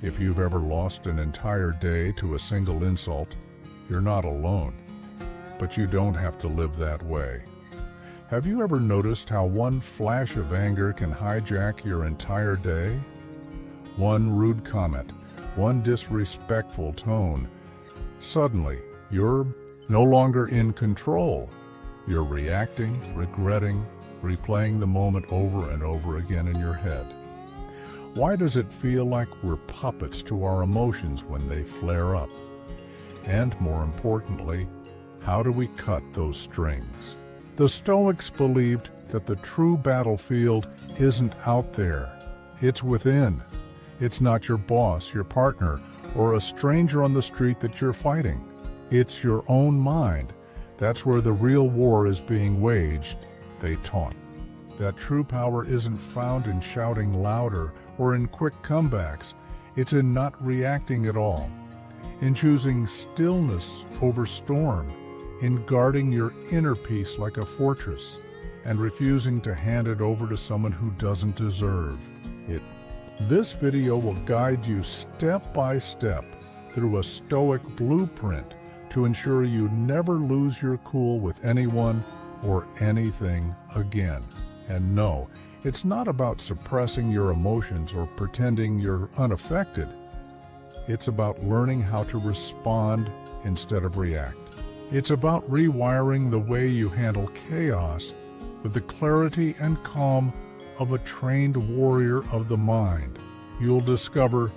If you've ever lost an entire day to a single insult, you're not alone. But you don't have to live that way. Have you ever noticed how one flash of anger can hijack your entire day? One rude comment, one disrespectful tone. Suddenly, you're no longer in control. You're reacting, regretting, replaying the moment over and over again in your head. Why does it feel like we're puppets to our emotions when they flare up? And more importantly, how do we cut those strings? The Stoics believed that the true battlefield isn't out there. It's within. It's not your boss, your partner, or a stranger on the street that you're fighting. It's your own mind. That's where the real war is being waged, they taught. That true power isn't found in shouting louder or in quick comebacks. It's in not reacting at all, in choosing stillness over storm, in guarding your inner peace like a fortress, and refusing to hand it over to someone who doesn't deserve it. This video will guide you step by step through a Stoic blueprint to ensure you never lose your cool with anyone or anything again. And no, it's not about suppressing your emotions or pretending you're unaffected. It's about learning how to respond instead of react. It's about rewiring the way you handle chaos with the clarity and calm of a trained warrior of the mind. You'll discover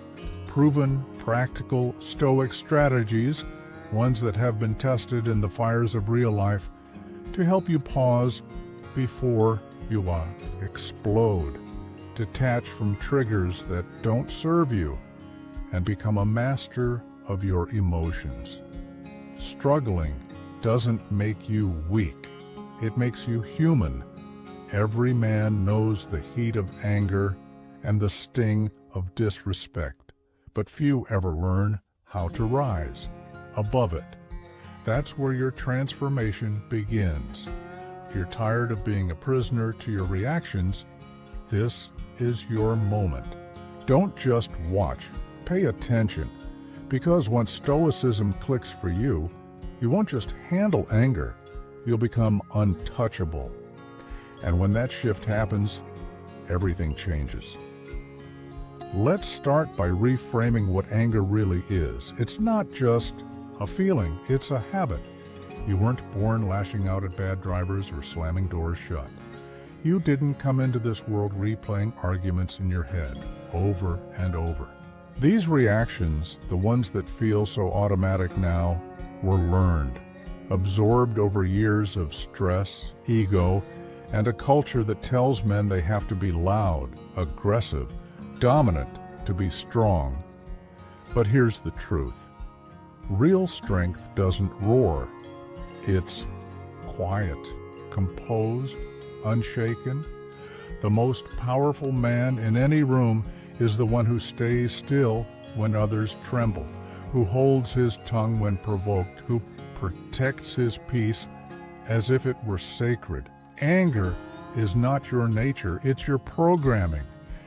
proven, practical Stoic strategies, ones that have been tested in the fires of real life, to help you pause before you explode, detach from triggers that don't serve you, and become a master of your emotions. Struggling doesn't make you weak. It makes you human. Every man knows the heat of anger and the sting of disrespect, but few ever learn how to rise above it. That's where your transformation begins. If you're tired of being a prisoner to your reactions, this is your moment. Don't just watch, pay attention, because once Stoicism clicks for you, you won't just handle anger, you'll become untouchable. And when that shift happens, everything changes. Let's start by reframing what anger really is. It's not just a feeling, it's a habit. You weren't born lashing out at bad drivers or slamming doors shut. You didn't come into this world replaying arguments in your head over and over. These reactions, the ones that feel so automatic now, were learned, absorbed over years of stress, ego, and a culture that tells men they have to be loud, aggressive, dominant to be strong. But here's the truth. Real strength doesn't roar. It's quiet, composed, unshaken. The most powerful man in any room is the one who stays still when others tremble, who holds his tongue when provoked, who protects his peace as if it were sacred. Anger is not your nature, it's your programming.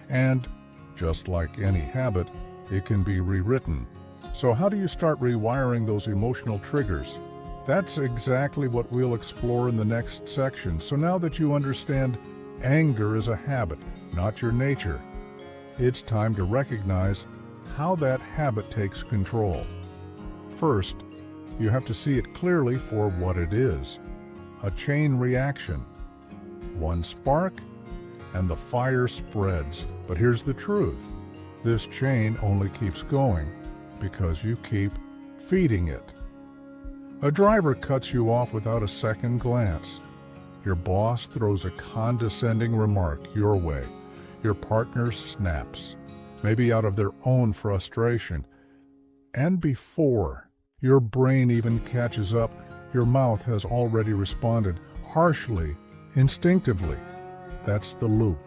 And just like any habit, it can be rewritten. So how do you start rewiring those emotional triggers? That's exactly what we'll explore in the next section. So now that you understand anger is a habit, not your nature, it's time to recognize how that habit takes control. First, you have to see it clearly for what it is. A chain reaction. One spark, and the fire spreads. But here's the truth. This chain only keeps going because you keep feeding it. A driver cuts you off without a second glance. Your boss throws a condescending remark your way. Your partner snaps, maybe out of their own frustration. And before your brain even catches up, your mouth has already responded harshly, instinctively. That's the loop,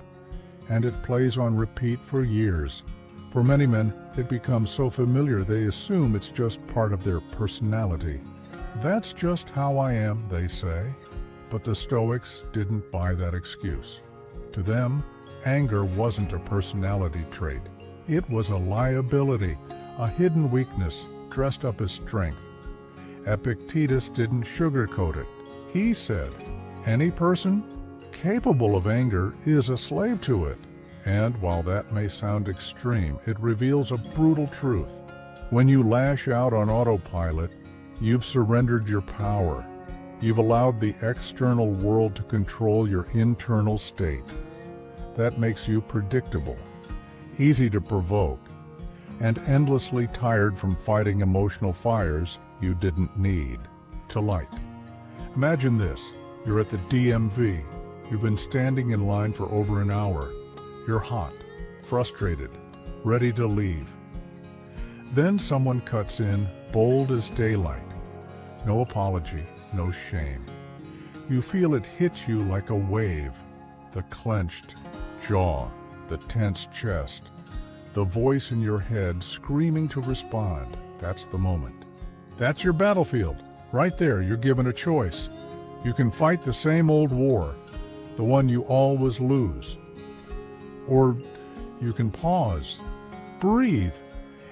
and it plays on repeat for years. For many men, it becomes so familiar they assume it's just part of their personality. That's just how I am, they say. But the Stoics didn't buy that excuse. To them, anger wasn't a personality trait. It was a liability, a hidden weakness dressed up as strength. Epictetus didn't sugarcoat it. He said, any person capable of anger is a slave to it. And while that may sound extreme, it reveals a brutal truth. When you lash out on autopilot, you've surrendered your power. You've allowed the external world to control your internal state. That makes you predictable, easy to provoke, and endlessly tired from fighting emotional fires you didn't need to light. Imagine this. You're at the DMV. You've been standing in line for over an hour. You're hot, frustrated, ready to leave. Then someone cuts in, bold as daylight. No apology, no shame. You feel it hit you like a wave. The clenched jaw, the tense chest, the voice in your head screaming to respond. That's the moment. That's your battlefield. Right there, you're given a choice. You can fight the same old war, the one you always lose. Or you can pause, breathe,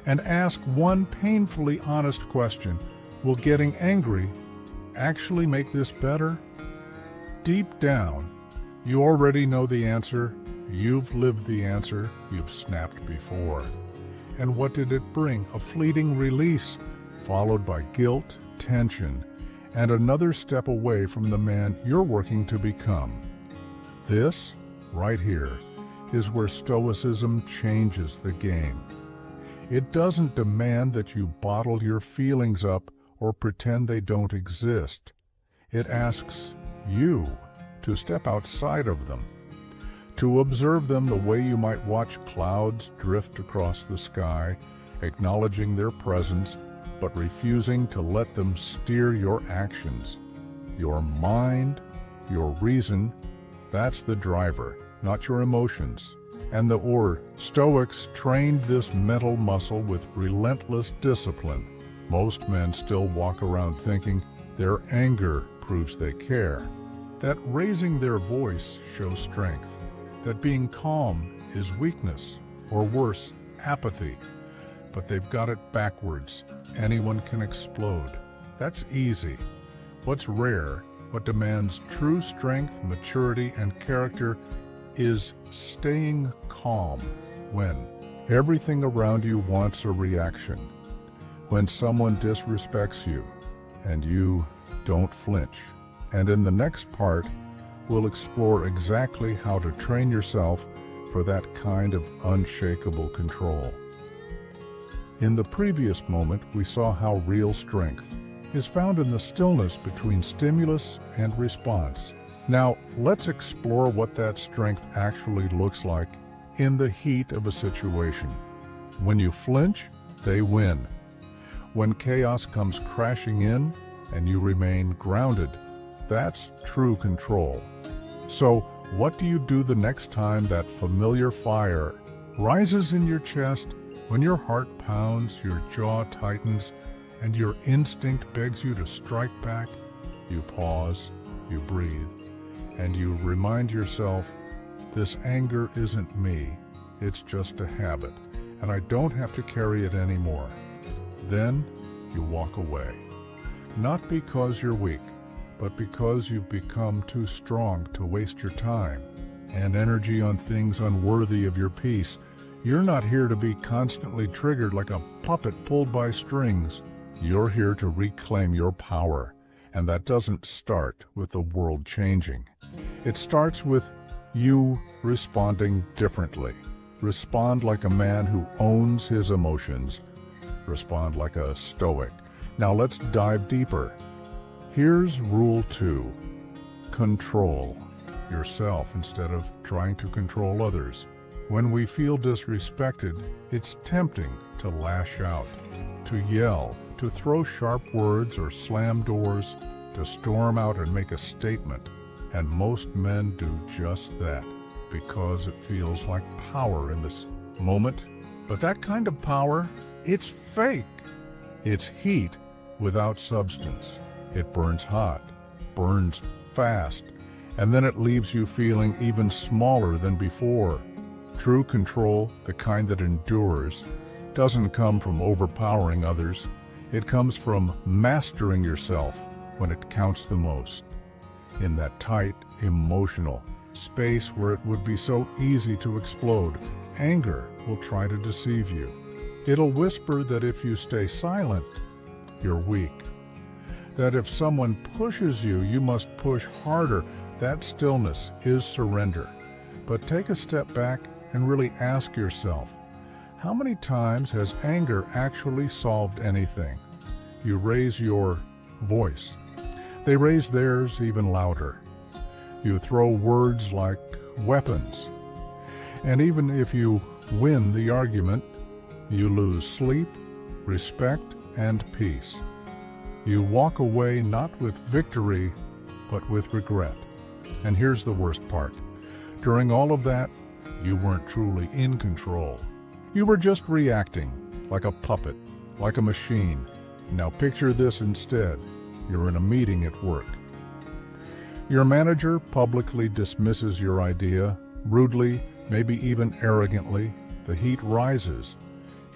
and ask one painfully honest question. Will getting angry actually make this better? Deep down, you already know the answer. You've lived the answer. You've snapped before. And what did it bring? A fleeting release, followed by guilt, tension, and another step away from the man you're working to become. This, right here, is where Stoicism changes the game. It doesn't demand that you bottle your feelings up or pretend they don't exist. It asks you to step outside of them, to observe them the way you might watch clouds drift across the sky, acknowledging their presence, but refusing to let them steer your actions. Your mind, your reason, that's the driver, not your emotions. And the Stoics trained this mental muscle with relentless discipline. Most men still walk around thinking their anger proves they care, that raising their voice shows strength, that being calm is weakness, or worse, apathy. But they've got it backwards. Anyone can explode. That's easy. What's rare, what demands true strength, maturity, and character is staying calm when everything around you wants a reaction. When someone disrespects you and you don't flinch. And in the next part, we'll explore exactly how to train yourself for that kind of unshakable control. In the previous moment, we saw how real strength is found in the stillness between stimulus and response. Now, let's explore what that strength actually looks like in the heat of a situation. When you flinch, they win. When chaos comes crashing in and you remain grounded, that's true control. So, what do you do the next time that familiar fire rises in your chest, when your heart pounds, your jaw tightens, and your instinct begs you to strike back? You pause, you breathe, and you remind yourself, this anger isn't me, it's just a habit, and I don't have to carry it anymore. Then you walk away. Not because you're weak, but because you've become too strong to waste your time and energy on things unworthy of your peace. You're not here to be constantly triggered like a puppet pulled by strings. You're here to reclaim your power, and that doesn't start with the world changing. It starts with you responding differently. Respond like a man who owns his emotions. Respond like a Stoic. Now let's dive deeper. Here's rule 2. Control yourself instead of trying to control others. When we feel disrespected, it's tempting to lash out, to yell, to throw sharp words or slam doors, to storm out and make a statement. And most men do just that because it feels like power in this moment. But that kind of power, it's fake. It's heat without substance. It burns hot, burns fast, and then it leaves you feeling even smaller than before. True control, the kind that endures, doesn't come from overpowering others. It comes from mastering yourself when it counts the most. In that tight, emotional space where it would be so easy to explode, anger will try to deceive you. It'll whisper that if you stay silent, you're weak. That if someone pushes you, you must push harder. That stillness is surrender. But take a step back and really ask yourself, how many times has anger actually solved anything? You raise your voice. They raise theirs even louder. You throw words like weapons. And even if you win the argument, you lose sleep, respect, and peace. You walk away not with victory, but with regret. And here's the worst part. During all of that, you weren't truly in control. You were just reacting, like a puppet, like a machine. Now picture this instead. You're in a meeting at work. Your manager publicly dismisses your idea, rudely, maybe even arrogantly. The heat rises.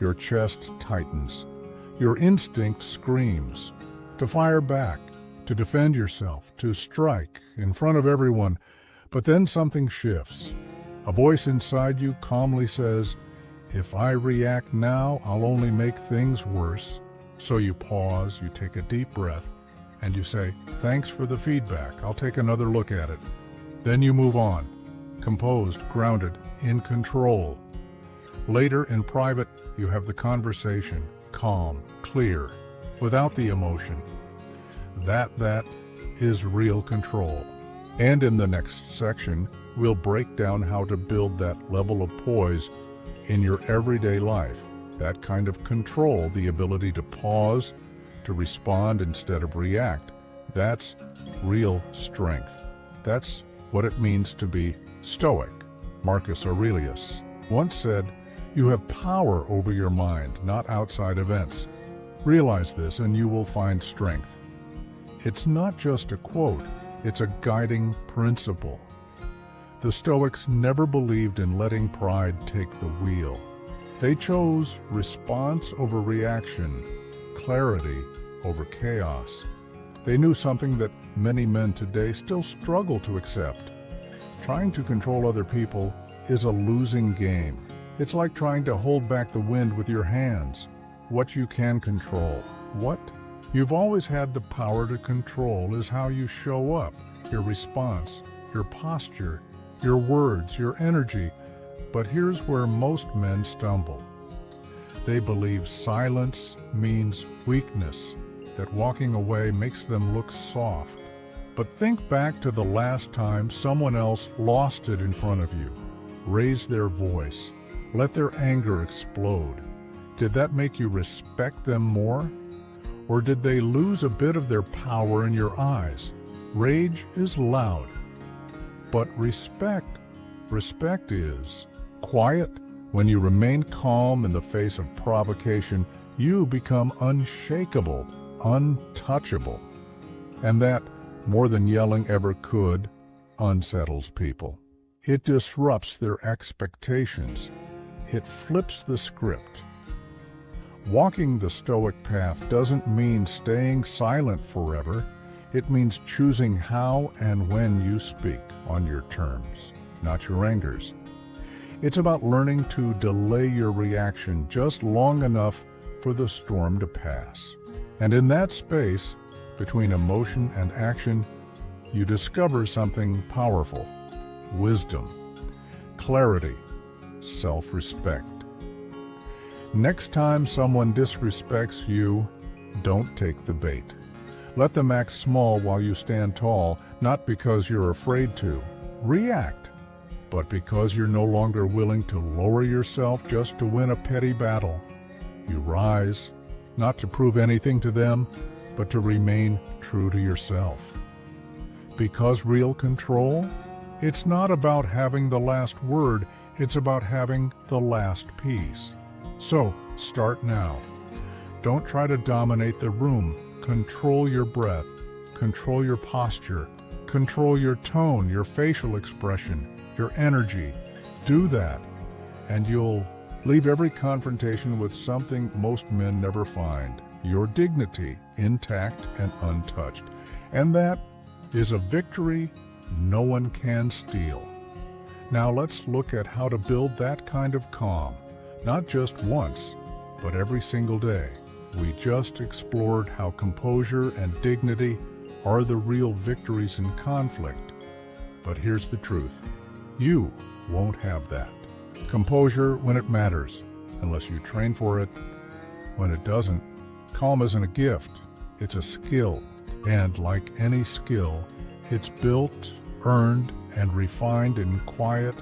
Your chest tightens. Your instinct screams. To fire back, to defend yourself, to strike in front of everyone. But then something shifts. A voice inside you calmly says, if I react now, I'll only make things worse. So you pause, you take a deep breath, and you say, thanks for the feedback, I'll take another look at it. Then you move on, composed, grounded, in control. Later, in private, you have the conversation, calm, clear, without the emotion. That is real control. And in the next section, we'll break down how to build that level of poise in your everyday life. That kind of control, the ability to pause, to respond instead of react. That's real strength. That's what it means to be stoic. Marcus Aurelius once said, you have power over your mind, not outside events. Realize this and you will find strength. It's not just a quote, it's a guiding principle. The Stoics never believed in letting pride take the wheel. They chose response over reaction, clarity over chaos. They knew something that many men today still struggle to accept. Trying to control other people is a losing game. It's like trying to hold back the wind with your hands. What you can control, what you've always had the power to control, is how you show up, your response, your posture, your words, your energy. But here's where most men stumble. They believe silence means weakness, that walking away makes them look soft. But think back to the last time someone else lost it in front of you, raised their voice, let their anger explode. Did that make you respect them more? Or did they lose a bit of their power in your eyes? Rage is loud, but respect is quiet. When you remain calm in the face of provocation, you become unshakable, untouchable. And that, more than yelling ever could, unsettles people. It disrupts their expectations. It flips the script. Walking the Stoic path doesn't mean staying silent forever. It means choosing how and when you speak on your terms, not your angers. It's about learning to delay your reaction just long enough for the storm to pass. And in that space, between emotion and action, you discover something powerful: wisdom, clarity, self-respect. Next time someone disrespects you, don't take the bait. Let them act small while you stand tall, not because you're afraid to react, but because you're no longer willing to lower yourself just to win a petty battle. You rise, not to prove anything to them, but to remain true to yourself. Because real control, it's not about having the last word, it's about having the last piece. So, start now. Don't try to dominate the room. Control your breath, control your posture, control your tone, your facial expression, your energy. Do that, and you'll leave every confrontation with something most men never find: your dignity, intact and untouched. And that is a victory no one can steal. Now let's look at how to build that kind of calm, not just once, but every single day. We just explored how composure and dignity are the real victories in conflict. But here's the truth: you won't have that. Composure when it matters, unless you train for it. When it doesn't, calm isn't a gift, it's a skill. And like any skill, it's built, earned, and refined in quiet,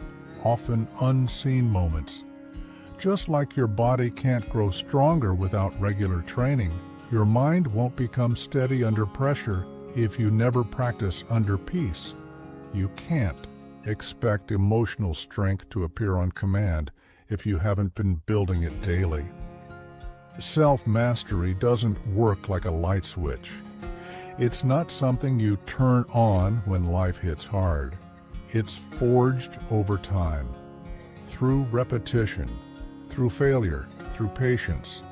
often unseen moments. Just like your body can't grow stronger without regular training, your mind won't become steady under pressure if you never practice under peace. You can't expect emotional strength to appear on command if you haven't been building it daily. Self-mastery doesn't work like a light switch. It's not something you turn on when life hits hard. It's forged over time, through repetition, through failure, through patience.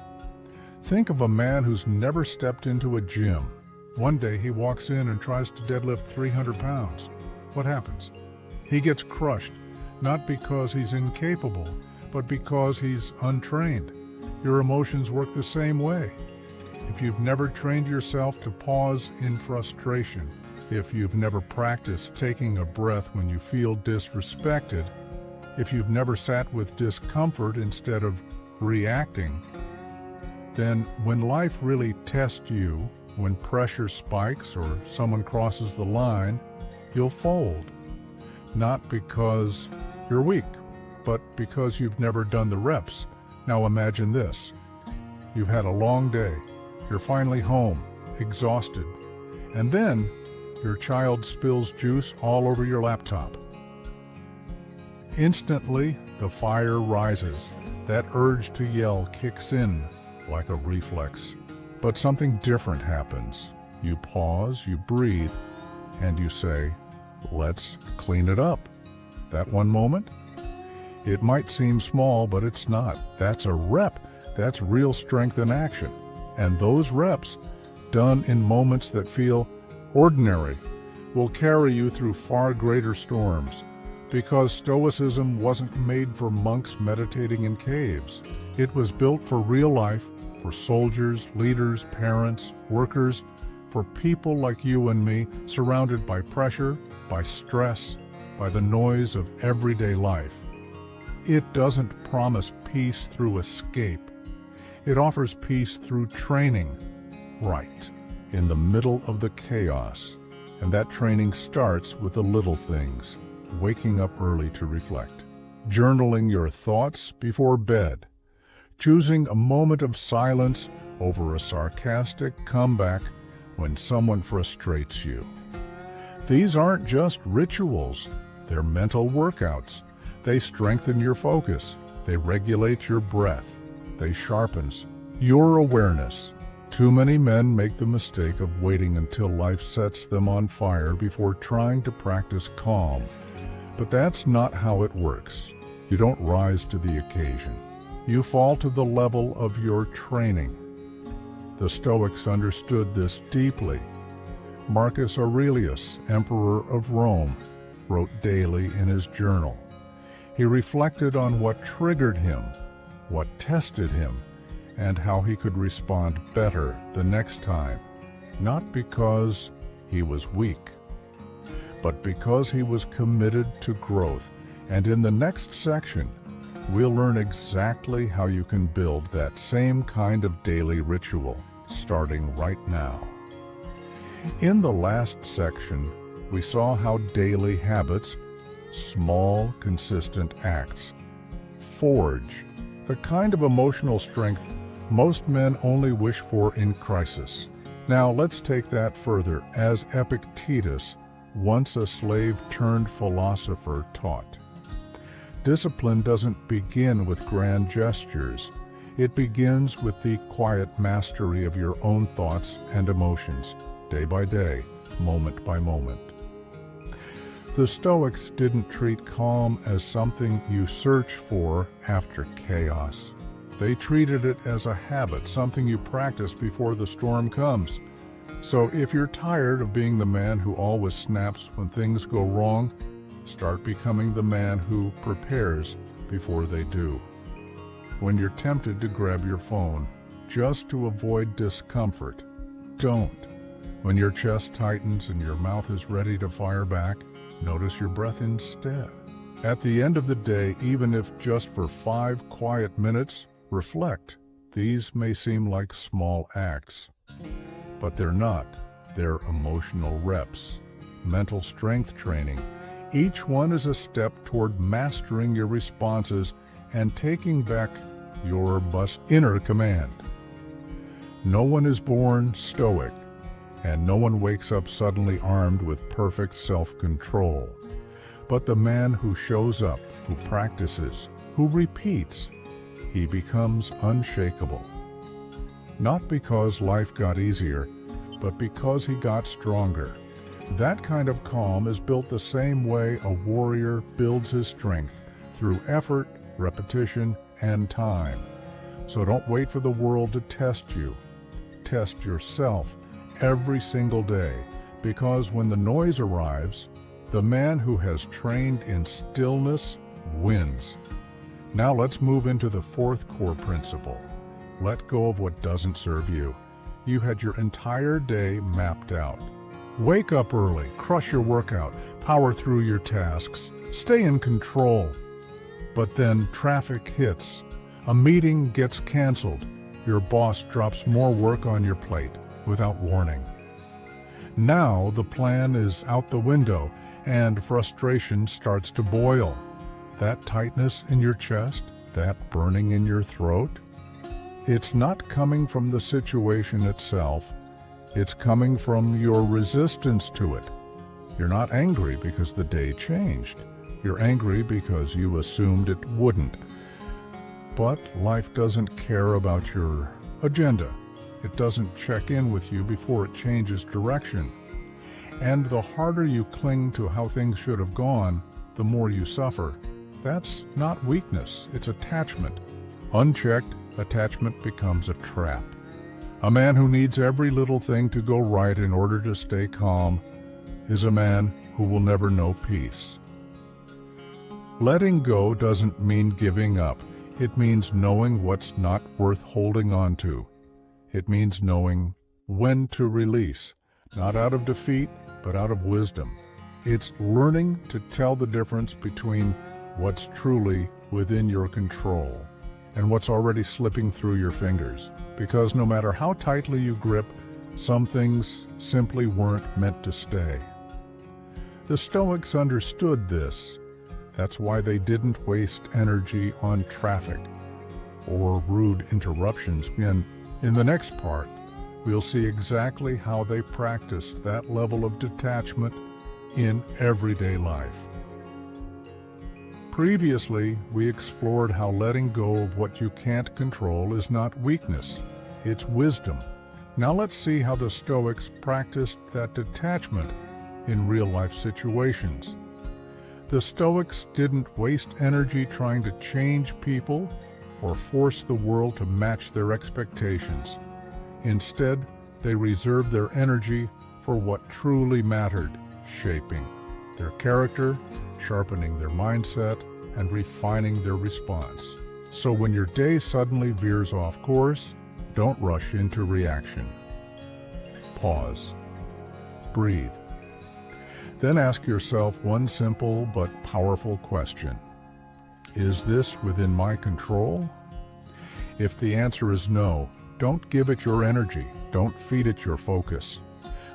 Think of a man who's never stepped into a gym. One day he walks in and tries to deadlift 300 pounds. What happens? He gets crushed, not because he's incapable, but because he's untrained. Your emotions work the same way. If you've never trained yourself to pause in frustration, if you've never practiced taking a breath when you feel disrespected, if you've never sat with discomfort instead of reacting, then when life really tests you, when pressure spikes or someone crosses the line, you'll fold. Not because you're weak, but because you've never done the reps. Now imagine this. You've had a long day. You're finally home, exhausted. And then your child spills juice all over your laptop. Instantly, the fire rises. That urge to yell kicks in like a reflex. But something different happens. You pause, you breathe, and you say, "Let's clean it up." That one moment? It might seem small, but it's not. That's a rep. That's real strength in action. And those reps, done in moments that feel ordinary, will carry you through far greater storms. Because Stoicism wasn't made for monks meditating in caves. It was built for real life, for soldiers, leaders, parents, workers, for people like you and me, surrounded by pressure, by stress, by the noise of everyday life. It doesn't promise peace through escape. It offers peace through training, right, in the middle of the chaos. And that training starts with the little things: waking up early to reflect, journaling your thoughts before bed, choosing a moment of silence over a sarcastic comeback when someone frustrates you. These aren't just rituals, they're mental workouts. They strengthen your focus, they regulate your breath, they sharpen your awareness. Too many men make the mistake of waiting until life sets them on fire before trying to practice calm. But that's not how it works. You don't rise to the occasion. You fall to the level of your training. The Stoics understood this deeply. Marcus Aurelius, Emperor of Rome, wrote daily in his journal. He reflected on what triggered him, what tested him, and how he could respond better the next time, not because he was weak, but because he was committed to growth. And in the next section, we'll learn exactly how you can build that same kind of daily ritual, starting right now. In the last section, we saw how daily habits, small, consistent acts, forge the kind of emotional strength most men only wish for in crisis. Now let's take that further, as Epictetus, once a slave-turned philosopher, taught. Discipline doesn't begin with grand gestures. It begins with the quiet mastery of your own thoughts and emotions, day by day, moment by moment. The Stoics didn't treat calm as something you search for after chaos. They treated it as a habit, something you practice before the storm comes. So if you're tired of being the man who always snaps when things go wrong, start becoming the man who prepares before they do. When you're tempted to grab your phone just to avoid discomfort, don't. When your chest tightens and your mouth is ready to fire back, notice your breath instead. At the end of the day, even if just for 5 quiet minutes, reflect. These may seem like small acts, but they're not. They're emotional reps, mental strength training. Each one is a step toward mastering your responses and taking back your robust inner command. No one is born stoic, and no one wakes up suddenly armed with perfect self-control. But the man who shows up, who practices, who repeats, he becomes unshakable. Not because life got easier, but because he got stronger. That kind of calm is built the same way a warrior builds his strength, through effort, repetition, and time. So don't wait for the world to test you. Test yourself every single day, because when the noise arrives, the man who has trained in stillness wins. Now let's move into the 4th core principle. Let go of what doesn't serve you. You had your entire day mapped out. Wake up early, crush your workout, power through your tasks, stay in control. But then traffic hits, a meeting gets canceled, your boss drops more work on your plate without warning. Now the plan is out the window and frustration starts to boil. That tightness in your chest, that burning in your throat, it's not coming from the situation itself. It's coming from your resistance to it. You're not angry because the day changed. You're angry because you assumed it wouldn't. But life doesn't care about your agenda. It doesn't check in with you before it changes direction. And the harder you cling to how things should have gone, the more you suffer. That's not weakness, it's attachment. Unchecked, attachment becomes a trap. A man who needs every little thing to go right in order to stay calm is a man who will never know peace. Letting go doesn't mean giving up. It means knowing what's not worth holding on to. It means knowing when to release, not out of defeat, but out of wisdom. It's learning to tell the difference between what's truly within your control and what's already slipping through your fingers. Because no matter how tightly you grip, some things simply weren't meant to stay. The Stoics understood this. That's why they didn't waste energy on traffic or rude interruptions. And in the next part, we'll see exactly how they practiced that level of detachment in everyday life. Previously, we explored how letting go of what you can't control is not weakness, it's wisdom. Now let's see how the Stoics practiced that detachment in real-life situations. The Stoics didn't waste energy trying to change people or force the world to match their expectations. Instead, they reserved their energy for what truly mattered, shaping their character, sharpening their mindset, and refining their response. So when your day suddenly veers off course, don't rush into reaction. Pause. Breathe. Then ask yourself one simple but powerful question. Is this within my control? If the answer is no, don't give it your energy. Don't feed it your focus.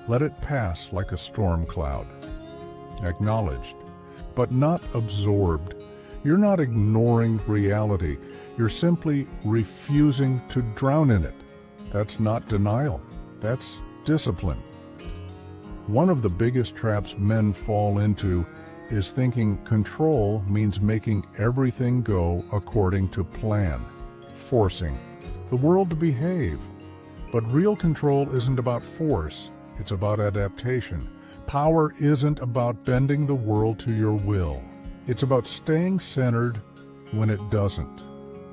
Let it pass like a storm cloud. Acknowledged, but not absorbed. You're not ignoring reality. You're simply refusing to drown in it. That's not denial. That's discipline. One of the biggest traps men fall into is thinking control means making everything go according to plan, forcing the world to behave. But real control isn't about force, it's about adaptation. Power isn't about bending the world to your will. It's about staying centered when it doesn't.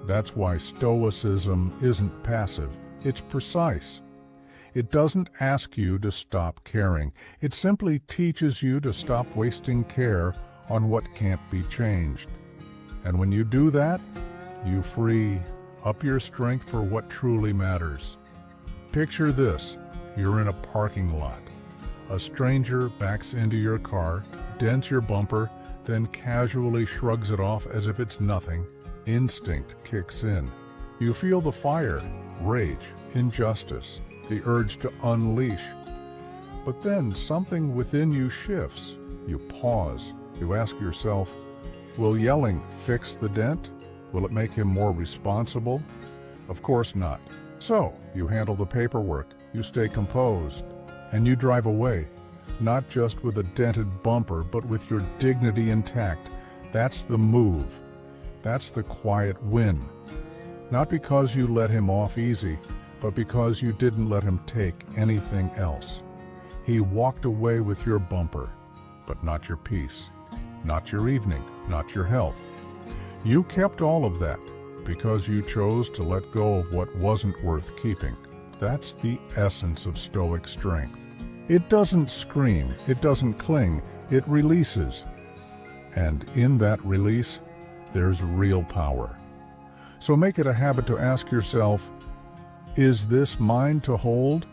That's why Stoicism isn't passive, it's precise. It doesn't ask you to stop caring. It simply teaches you to stop wasting care on what can't be changed. And when you do that, you free up your strength for what truly matters. Picture this. You're in a parking lot. A stranger backs into your car, dents your bumper, then casually shrugs it off as if it's nothing. Instinct kicks in. You feel the fire, rage, injustice, the urge to unleash. But then something within you shifts. You pause. You ask yourself, will yelling fix the dent? Will it make him more responsible? Of course not. So, you handle the paperwork, you stay composed, and you drive away, not just with a dented bumper, but with your dignity intact. That's the move. That's the quiet win. Not because you let him off easy, but because you didn't let him take anything else. He walked away with your bumper, but not your peace, not your evening, not your health. You kept all of that because you chose to let go of what wasn't worth keeping. That's the essence of Stoic strength. It doesn't scream, it doesn't cling, it releases. And in that release, there's real power. So make it a habit to ask yourself, is this mine to hold?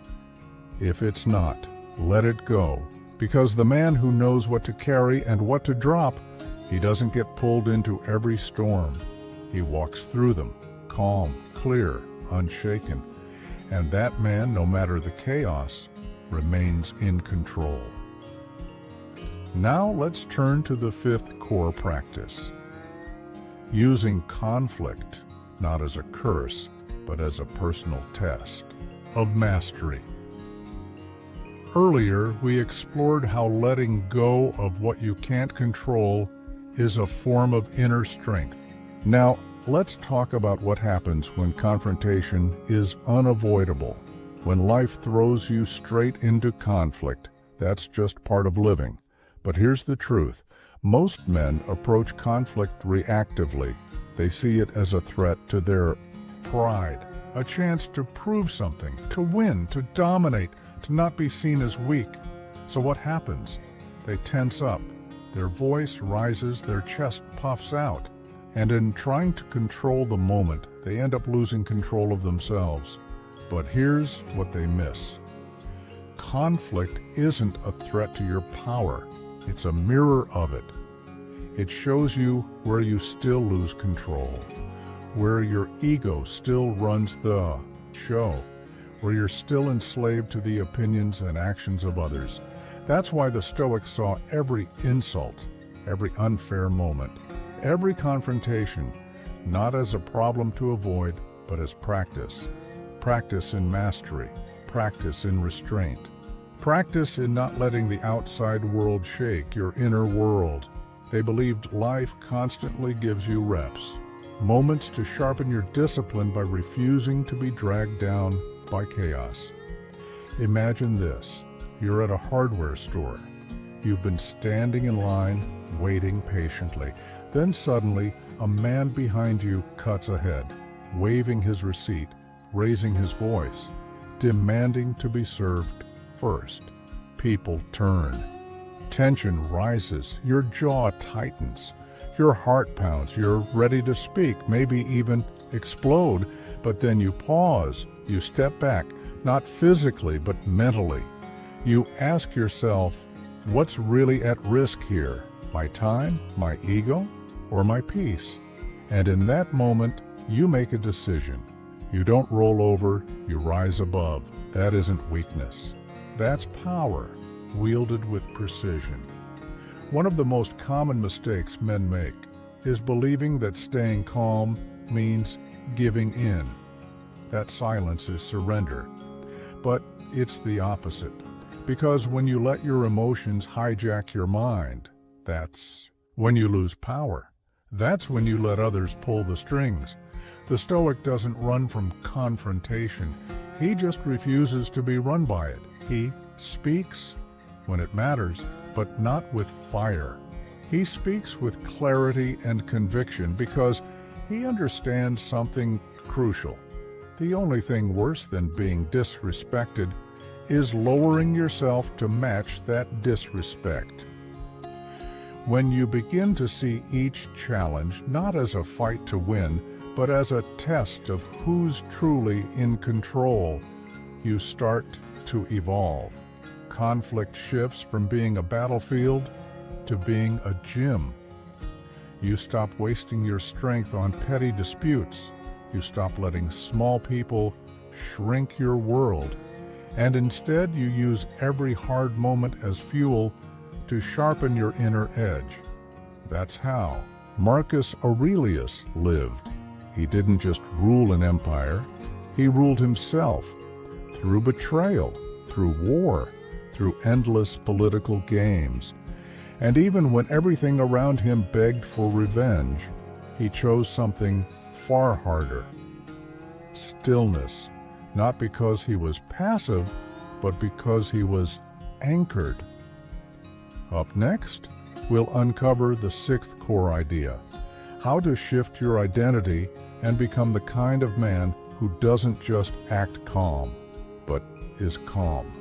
If it's not, let it go. Because the man who knows what to carry and what to drop, he doesn't get pulled into every storm. He walks through them, calm, clear, unshaken. And that man, no matter the chaos, remains in control. Now let's turn to the fifth core practice. Using conflict, not as a curse, but as a personal test of mastery. Earlier, we explored how letting go of what you can't control is a form of inner strength. Now, let's talk about what happens when confrontation is unavoidable. When life throws you straight into conflict, that's just part of living. But here's the truth. Most men approach conflict reactively. They see it as a threat to their pride, a chance to prove something, to win, to dominate, to not be seen as weak. So what happens? They tense up. Their voice rises, their chest puffs out. And in trying to control the moment, they end up losing control of themselves. But here's what they miss. Conflict isn't a threat to your power. It's a mirror of it. It shows you where you still lose control, where your ego still runs the show, where you're still enslaved to the opinions and actions of others. That's why the Stoics saw every insult, every unfair moment, every confrontation, not as a problem to avoid, but as practice. Practice in mastery, practice in restraint, practice in not letting the outside world shake your inner world. They believed life constantly gives you reps, moments to sharpen your discipline by refusing to be dragged down by chaos. Imagine this. You're at a hardware store. You've been standing in line, waiting patiently. Then suddenly, a man behind you cuts ahead, waving his receipt, raising his voice, demanding to be served first. People turn. Tension rises, your jaw tightens, your heart pounds, you're ready to speak, maybe even explode, but then you pause, you step back, not physically but mentally. You ask yourself, what's really at risk here? My time, my ego, or my peace? And in that moment, you make a decision. You don't roll over, you rise above. That isn't weakness. That's power, wielded with precision. One of the most common mistakes men make is believing that staying calm means giving in. That silence is surrender. But it's the opposite. Because when you let your emotions hijack your mind, that's when you lose power. That's when you let others pull the strings. The Stoic doesn't run from confrontation. He just refuses to be run by it. He speaks, when it matters, but not with fire. He speaks with clarity and conviction because he understands something crucial. The only thing worse than being disrespected is lowering yourself to match that disrespect. When you begin to see each challenge not as a fight to win, but as a test of who's truly in control, you start to evolve. Conflict shifts from being a battlefield to being a gym. You stop wasting your strength on petty disputes. You stop letting small people shrink your world, and instead you use every hard moment as fuel to sharpen your inner edge. That's how Marcus Aurelius lived. He didn't just rule an empire, he ruled himself through betrayal, through war, through endless political games. And even when everything around him begged for revenge, he chose something far harder: stillness, not because he was passive, but because he was anchored. Up next, we'll uncover the sixth core idea: how to shift your identity and become the kind of man who doesn't just act calm, but is calm.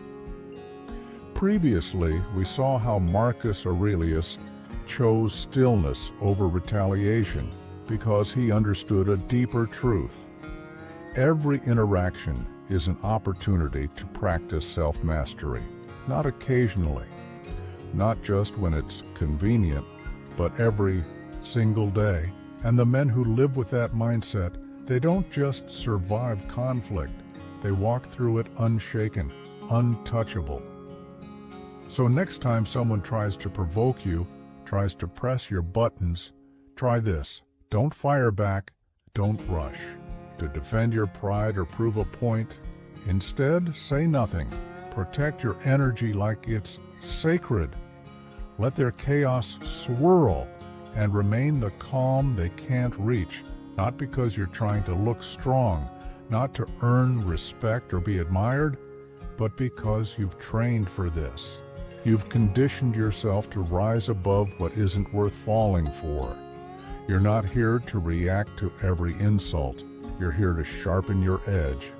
Previously, we saw how Marcus Aurelius chose stillness over retaliation because he understood a deeper truth. Every interaction is an opportunity to practice self-mastery, not occasionally, not just when it's convenient, but every single day. And the men who live with that mindset, they don't just survive conflict, they walk through it unshaken, untouchable. So next time someone tries to provoke you, tries to press your buttons, try this. Don't fire back, don't rush to defend your pride or prove a point. Instead, say nothing. Protect your energy like it's sacred. Let their chaos swirl and remain the calm they can't reach, not because you're trying to look strong, not to earn respect or be admired, but because you've trained for this. You've conditioned yourself to rise above what isn't worth falling for. You're not here to react to every insult. You're here to sharpen your edge.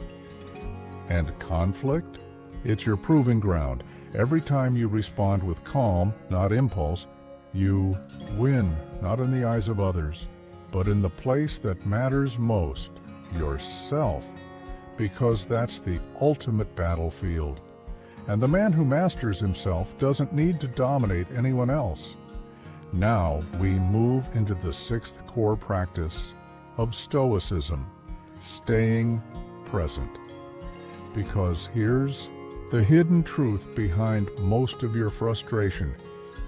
And conflict? It's your proving ground. Every time you respond with calm, not impulse, you win, not in the eyes of others, but in the place that matters most, yourself, because that's the ultimate battlefield. And the man who masters himself doesn't need to dominate anyone else. Now we move into the sixth core practice of Stoicism, staying present. Because here's the hidden truth behind most of your frustration.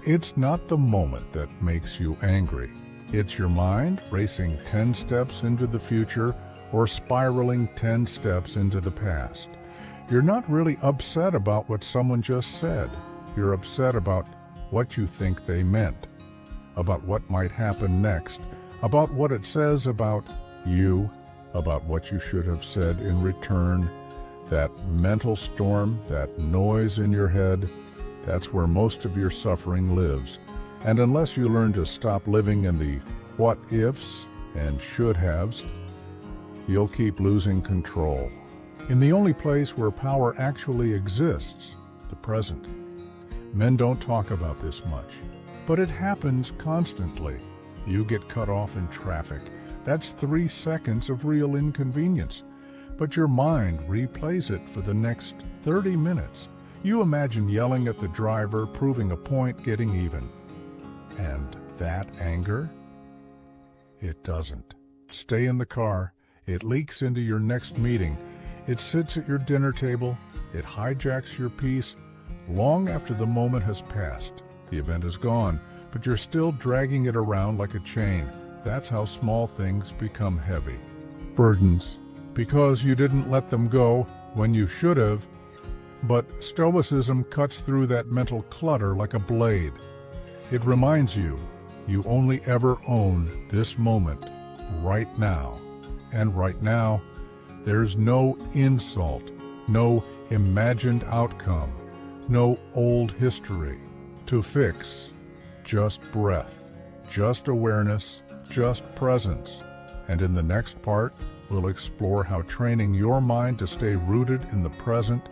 It's not the moment that makes you angry. It's your mind racing 10 steps into the future or spiraling 10 steps into the past. You're not really upset about what someone just said. You're upset about what you think they meant, about what might happen next, about what it says about you, about what you should have said in return. That mental storm, that noise in your head, that's where most of your suffering lives. And unless you learn to stop living in the what-ifs and should-haves, you'll keep losing control. In the only place where power actually exists, the present. Men don't talk about this much, but it happens constantly. You get cut off in traffic. That's 3 seconds of real inconvenience. But your mind replays it for the next 30 minutes. You imagine yelling at the driver, proving a point, getting even. And that anger? It doesn't stay in the car. It leaks into your next meeting. It sits at your dinner table. It hijacks your peace long after the moment has passed. The event is gone, but you're still dragging it around like a chain. That's how small things become heavy. Burdens. Because you didn't let them go when you should have. But Stoicism cuts through that mental clutter like a blade. It reminds you, you only ever own this moment, right now. And right now, there's no insult, no imagined outcome. no old history to fix, just breath, just awareness, just presence. And in the next part, we'll explore how training your mind to stay rooted in the present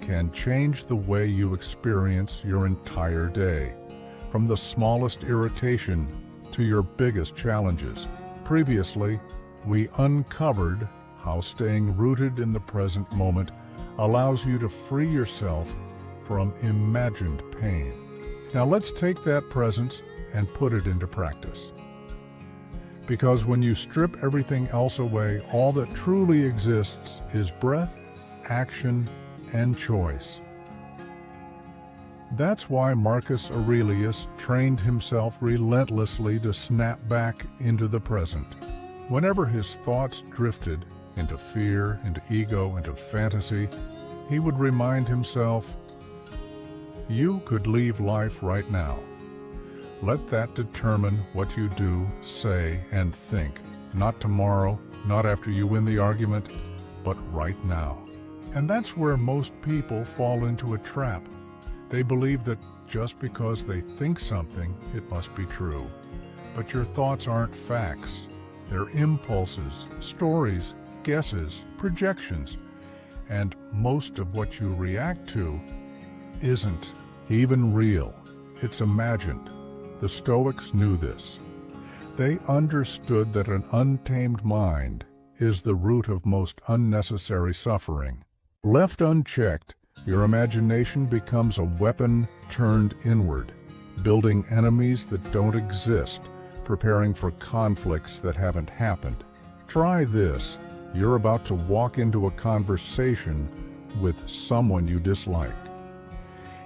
can change the way you experience your entire day, from the smallest irritation to your biggest challenges. Previously, we uncovered how staying rooted in the present moment allows you to free yourself from imagined pain. Now let's take that presence and put it into practice. Because when you strip everything else away, all that truly exists is breath, action, and choice. That's why Marcus Aurelius trained himself relentlessly to snap back into the present. Whenever his thoughts drifted into fear, into ego, into fantasy, he would remind himself, "You could leave life right now. Let that determine what you do, say, and think. Not tomorrow, not after you win the argument, but right now." And that's where most people fall into a trap. They believe that just because they think something, it must be true. But your thoughts aren't facts. They're impulses, stories, guesses, projections. And most of what you react to isn't even real. It's imagined. The Stoics knew this. They understood that an untamed mind is the root of most unnecessary suffering. Left unchecked, your imagination becomes a weapon turned inward, building enemies that don't exist, preparing for conflicts that haven't happened. Try this. You're about to walk into a conversation with someone you dislike.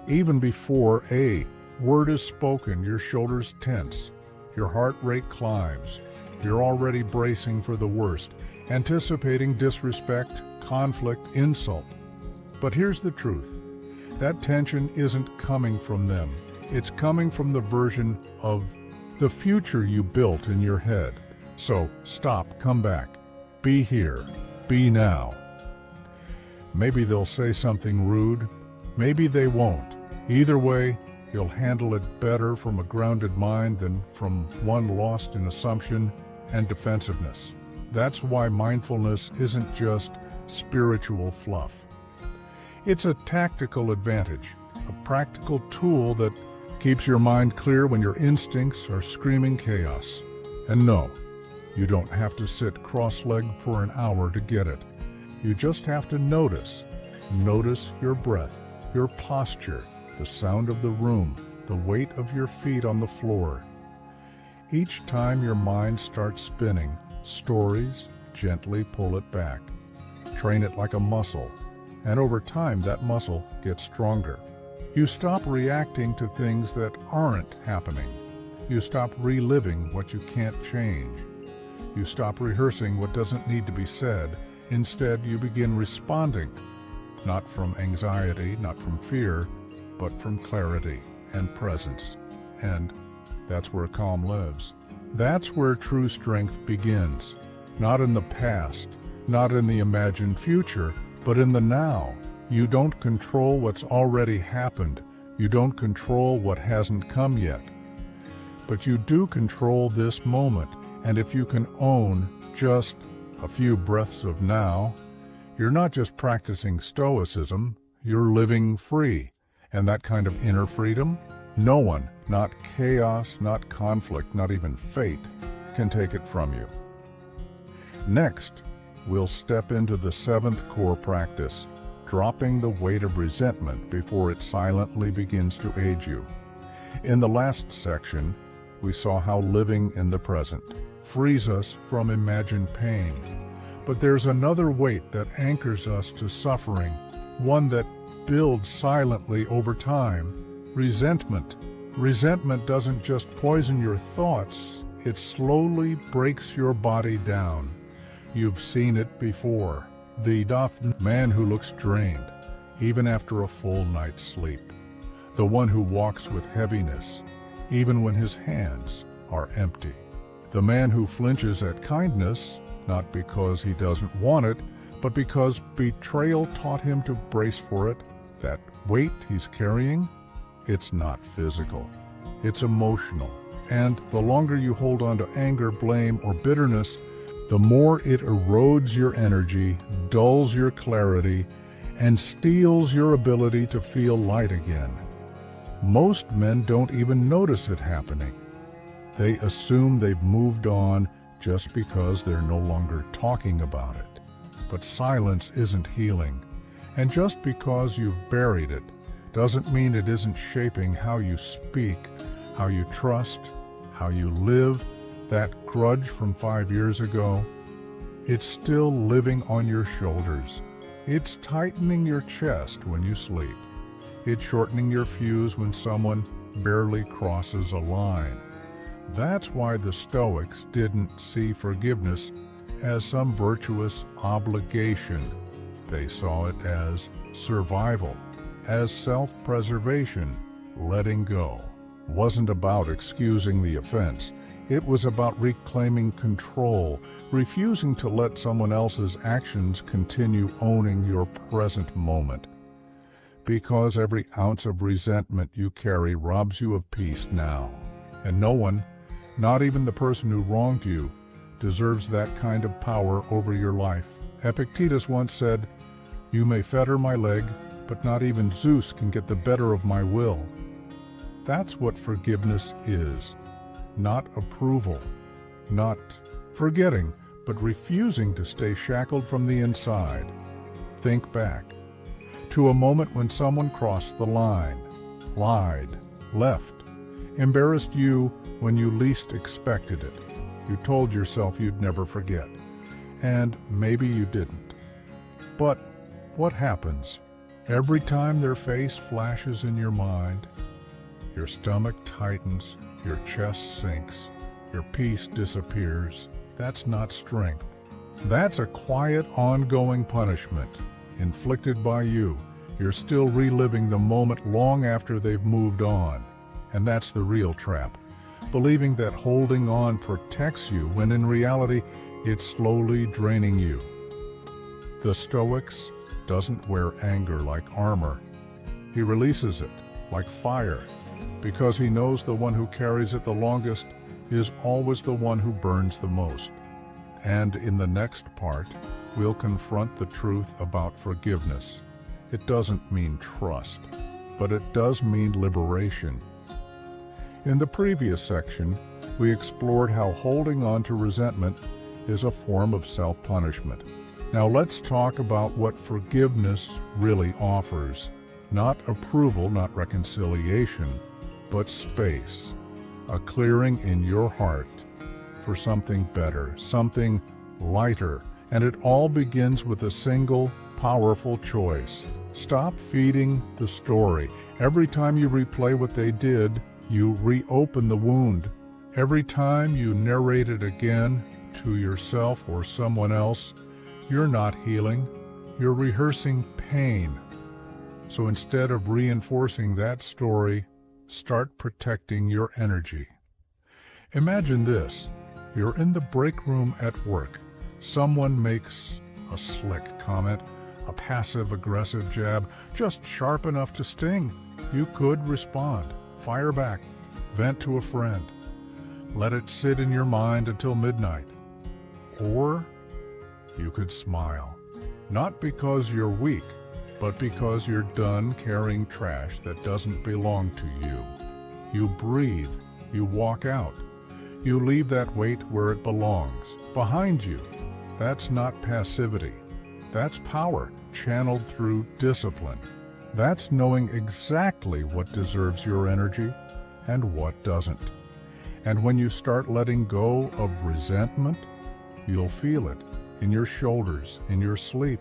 Even before a word is spoken, your shoulders tense, your heart rate climbs. You're already bracing for the worst, anticipating disrespect, conflict, insult. But here's the truth. That tension isn't coming from them. It's coming from the version of the future you built in your head. So stop, come back, be here, be now. Maybe they'll say something rude, maybe they won't. Either way, you'll handle it better from a grounded mind than from one lost in assumption and defensiveness. That's why mindfulness isn't just spiritual fluff. It's a tactical advantage, a practical tool that keeps your mind clear when your instincts are screaming chaos. And no, you don't have to sit cross-legged for an hour to get it. You just have to notice. Notice your breath, your posture, the sound of the room, the weight of your feet on the floor. Each time your mind starts spinning stories, gently pull it back. Train it like a muscle, and over time that muscle gets stronger. You stop reacting to things that aren't happening. You stop reliving what you can't change. You stop rehearsing what doesn't need to be said. Instead, you begin responding, not from anxiety, not from fear, but from clarity and presence. And that's where calm lives. That's where true strength begins. Not in the past, not in the imagined future, but in the now. You don't control what's already happened. You don't control what hasn't come yet. But you do control this moment. And if you can own just a few breaths of now, you're not just practicing Stoicism, you're living free. And that kind of inner freedom, no one, not chaos, not conflict, not even fate, can take it from you. Next, we'll step into the seventh core practice, dropping the weight of resentment before it silently begins to age you. In the last section, we saw how living in the present frees us from imagined pain. But there's another weight that anchors us to suffering, one that builds silently over time: resentment. Resentment doesn't just poison your thoughts, it slowly breaks your body down. You've seen it before. The man who looks drained, even after a full night's sleep. The one who walks with heaviness, even when his hands are empty. The man who flinches at kindness, not because he doesn't want it, but because betrayal taught him to brace for it. that weight he's carrying, it's not physical, it's emotional. And the longer you hold on to anger, blame, or bitterness, the more it erodes your energy, dulls your clarity, and steals your ability to feel light again. Most men don't even notice it happening. They assume they've moved on just because they're no longer talking about it. But silence isn't healing. And just because you've buried it doesn't mean it isn't shaping how you speak, how you trust, how you live. That grudge from 5 years ago, it's still living on your shoulders. It's tightening your chest when you sleep. It's shortening your fuse when someone barely crosses a line. That's why the Stoics didn't see forgiveness as some virtuous obligation. They saw it as survival, as self-preservation. Letting go wasn't about excusing the offense. It was about reclaiming control, refusing to let someone else's actions continue owning your present moment. Because every ounce of resentment you carry robs you of peace now. And no one, not even the person who wronged you, deserves that kind of power over your life. Epictetus once said, "You may fetter my leg, but not even Zeus can get the better of my will." That's what forgiveness is. Not approval, not forgetting, but refusing to stay shackled from the inside. Think back to a moment when someone crossed the line, lied, left, embarrassed you when you least expected it. You told yourself you'd never forget, and maybe you didn't. But what happens? Every time their face flashes in your mind, your stomach tightens, your chest sinks, your peace disappears. That's not strength. That's a quiet, ongoing punishment inflicted by you. You're still reliving the moment long after they've moved on. And that's the real trap. Believing that holding on protects you when in reality it's slowly draining you. The Stoics doesn't wear anger like armor. He releases it like fire, because he knows the one who carries it the longest is always the one who burns the most. And in the next part, we'll confront the truth about forgiveness. It doesn't mean trust, but it does mean liberation. In the previous section, we explored how holding on to resentment is a form of self-punishment. Now let's talk about what forgiveness really offers. Not approval, not reconciliation, but space. A clearing in your heart for something better, something lighter. And it all begins with a single, powerful choice. Stop feeding the story. Every time you replay what they did, you reopen the wound. Every time you narrate it again to yourself or someone else, you're not healing, you're rehearsing pain. So instead of reinforcing that story, start protecting your energy. Imagine this. You're in the break room at work. Someone makes a slick comment, a passive-aggressive jab, just sharp enough to sting. You could respond, fire back, vent to a friend. Let it sit in your mind until midnight. Or you could smile, not because you're weak, but because you're done carrying trash that doesn't belong to you. You breathe, you walk out. You leave that weight where it belongs, behind you. That's not passivity. That's power, channeled through discipline. That's knowing exactly what deserves your energy and what doesn't. And when you start letting go of resentment, you'll feel it in your shoulders, in your sleep,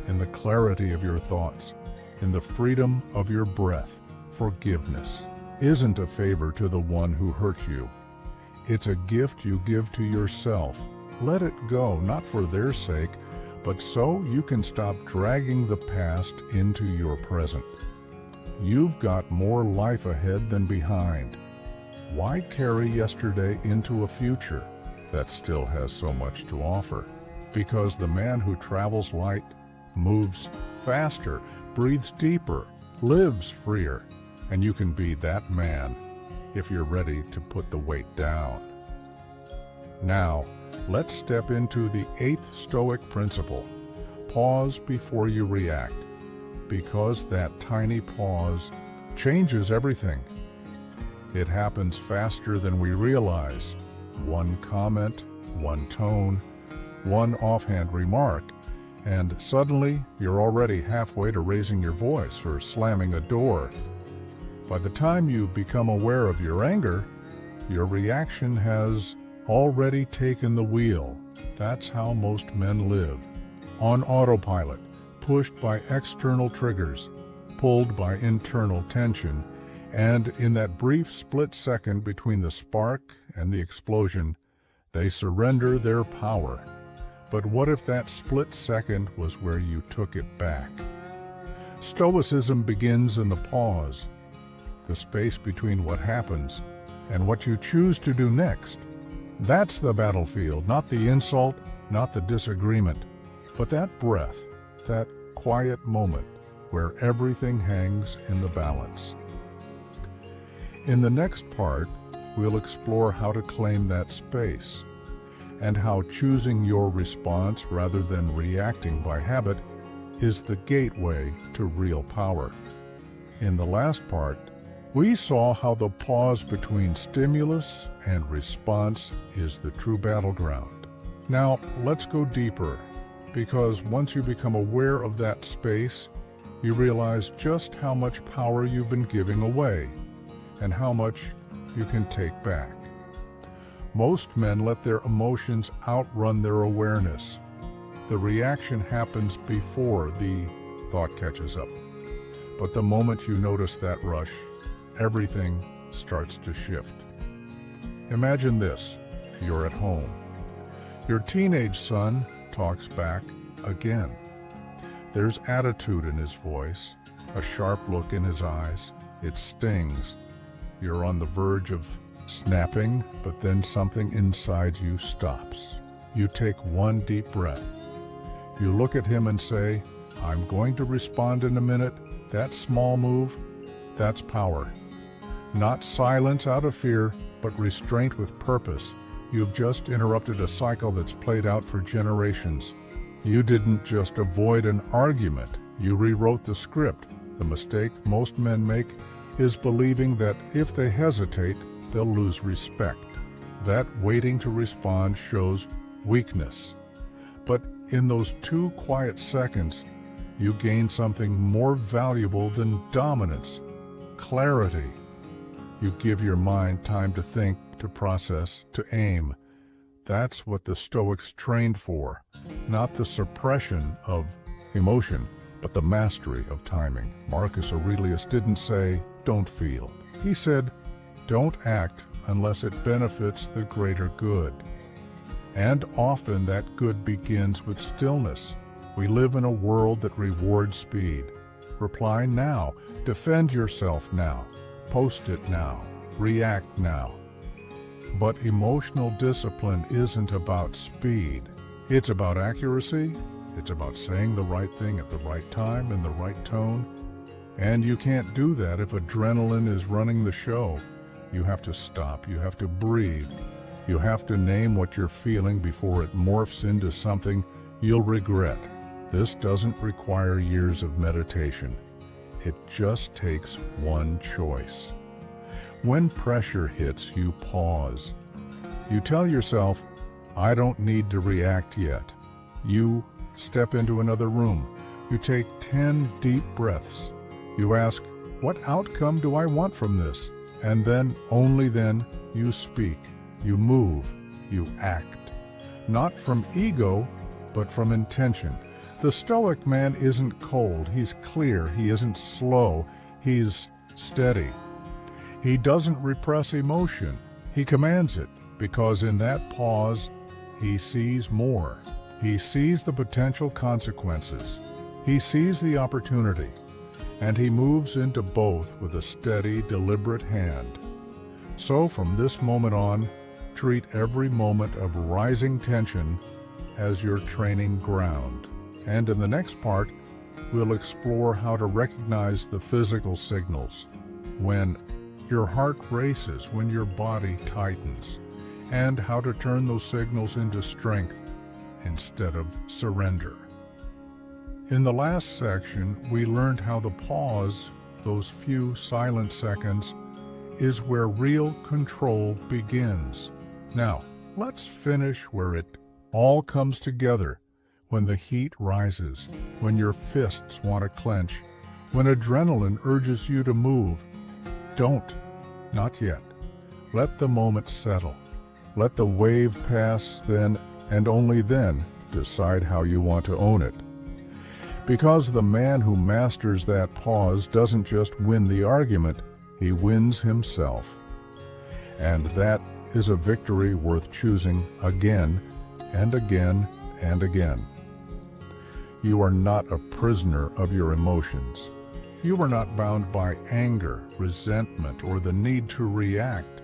in the clarity of your thoughts, in the freedom of your breath. Forgiveness isn't a favor to the one who hurt you. It's a gift you give to yourself. Let it go, not for their sake, but so you can stop dragging the past into your present. You've got more life ahead than behind. Why carry yesterday into a future that still has so much to offer? Because the man who travels light moves faster, breathes deeper, lives freer, and you can be that man if you're ready to put the weight down. Now, let's step into the 8th Stoic principle. Pause before you react, because that tiny pause changes everything. It happens faster than we realize. One comment, one tone, one offhand remark, and suddenly you're already halfway to raising your voice or slamming a door. By the time you become aware of your anger, your reaction has already taken the wheel. That's how most men live. On autopilot, pushed by external triggers, pulled by internal tension, and in that brief split second between the spark and the explosion, they surrender their power. But what if that split second was where you took it back? Stoicism begins in the pause, the space between what happens and what you choose to do next. That's the battlefield, not the insult, not the disagreement, but that breath, that quiet moment where everything hangs in the balance. In the next part, we'll explore how to claim that space and how choosing your response rather than reacting by habit is the gateway to real power. In the last part, we saw how the pause between stimulus and response is the true battleground. Now, let's go deeper, because once you become aware of that space, you realize just how much power you've been giving away and how much you can take back. Most men let their emotions outrun their awareness. The reaction happens before the thought catches up. But the moment you notice that rush, everything starts to shift. Imagine this: you're at home. Your teenage son talks back again. There's attitude in his voice, a sharp look in his eyes. It stings. You're on the verge of snapping, but then something inside you stops. You take one deep breath. You look at him and say, "I'm going to respond in a minute." That small move, that's power. Not silence out of fear, but restraint with purpose. You've just interrupted a cycle that's played out for generations. You didn't just avoid an argument, you rewrote the script. The mistake most men make is believing that if they hesitate, they'll lose respect. That waiting to respond shows weakness. But in those 2 quiet seconds, you gain something more valuable than dominance: clarity. You give your mind time to think, to process, to aim. That's what the Stoics trained for, not the suppression of emotion, but the mastery of timing. Marcus Aurelius didn't say, "Don't feel." He said, "Don't act unless it benefits the greater good." And often that good begins with stillness. We live in a world that rewards speed. Reply now. Defend yourself now. Post it now. React now. But emotional discipline isn't about speed. It's about accuracy. It's about saying the right thing at the right time in the right tone. And you can't do that if adrenaline is running the show. You have to stop. You have to breathe. You have to name what you're feeling before it morphs into something you'll regret. This doesn't require years of meditation. It just takes one choice. When pressure hits, you pause. You tell yourself, "I don't need to react yet." You step into another room. You take 10 deep breaths. You ask, "What outcome do I want from this?" And then, only then, you speak. You move. You act. Not from ego, but from intention. The Stoic man isn't cold. He's clear. He isn't slow. He's steady. He doesn't repress emotion. He commands it, because in that pause, he sees more. He sees the potential consequences. He sees the opportunity. And he moves into both with a steady, deliberate hand. So from this moment on, treat every moment of rising tension as your training ground. And in the next part, we'll explore how to recognize the physical signals, when your heart races, when your body tightens, and how to turn those signals into strength instead of surrender. In the last section, we learned how the pause, those few silent seconds, is where real control begins. Now, let's finish where it all comes together, when the heat rises, when your fists want to clench, when adrenaline urges you to move. Don't. Not yet. Let the moment settle. Let the wave pass, then, and only then, decide how you want to own it. Because the man who masters that pause doesn't just win the argument, he wins himself. And that is a victory worth choosing again and again and again. You are not a prisoner of your emotions. You are not bound by anger, resentment, or the need to react.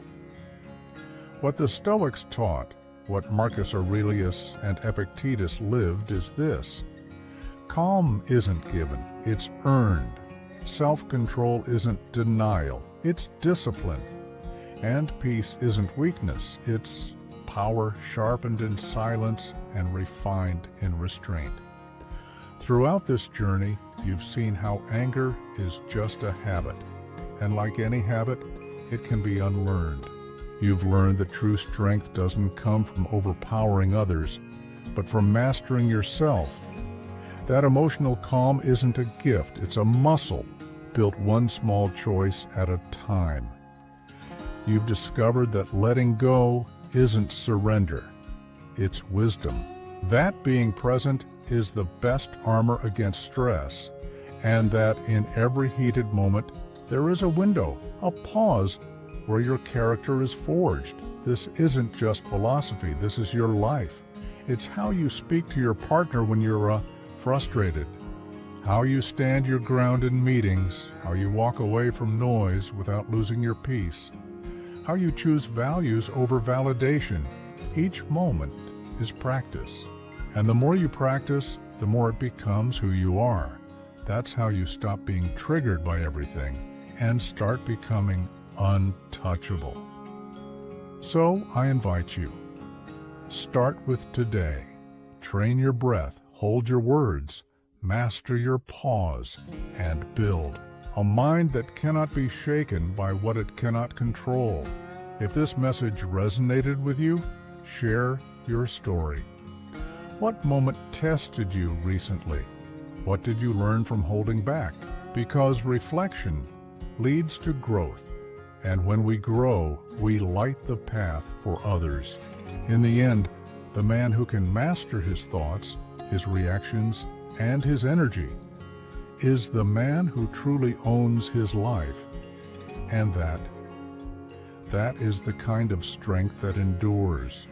What the Stoics taught, what Marcus Aurelius and Epictetus lived, is this: calm isn't given, it's earned. Self-control isn't denial, it's discipline. And peace isn't weakness, it's power sharpened in silence and refined in restraint. Throughout this journey, you've seen how anger is just a habit, and like any habit, it can be unlearned. You've learned that true strength doesn't come from overpowering others, but from mastering yourself. That emotional calm isn't a gift, it's a muscle, built one small choice at a time. You've discovered that letting go isn't surrender, it's wisdom. That being present is the best armor against stress, and that in every heated moment there is a window, a pause, where your character is forged. This isn't just philosophy, this is your life. It's how you speak to your partner when you're frustrated, how you stand your ground in meetings, how you walk away from noise without losing your peace, how you choose values over validation. Each moment is practice. And the more you practice, the more it becomes who you are. That's how you stop being triggered by everything and start becoming untouchable. So I invite you, start with today. Train your breath, hold your words, master your pause, and build a mind that cannot be shaken by what it cannot control. If this message resonated with you, share your story. What moment tested you recently? What did you learn from holding back? Because reflection leads to growth, and when we grow, we light the path for others. In the end, the man who can master his thoughts, his reactions, and his energy is the man who truly owns his life. And that is the kind of strength that endures.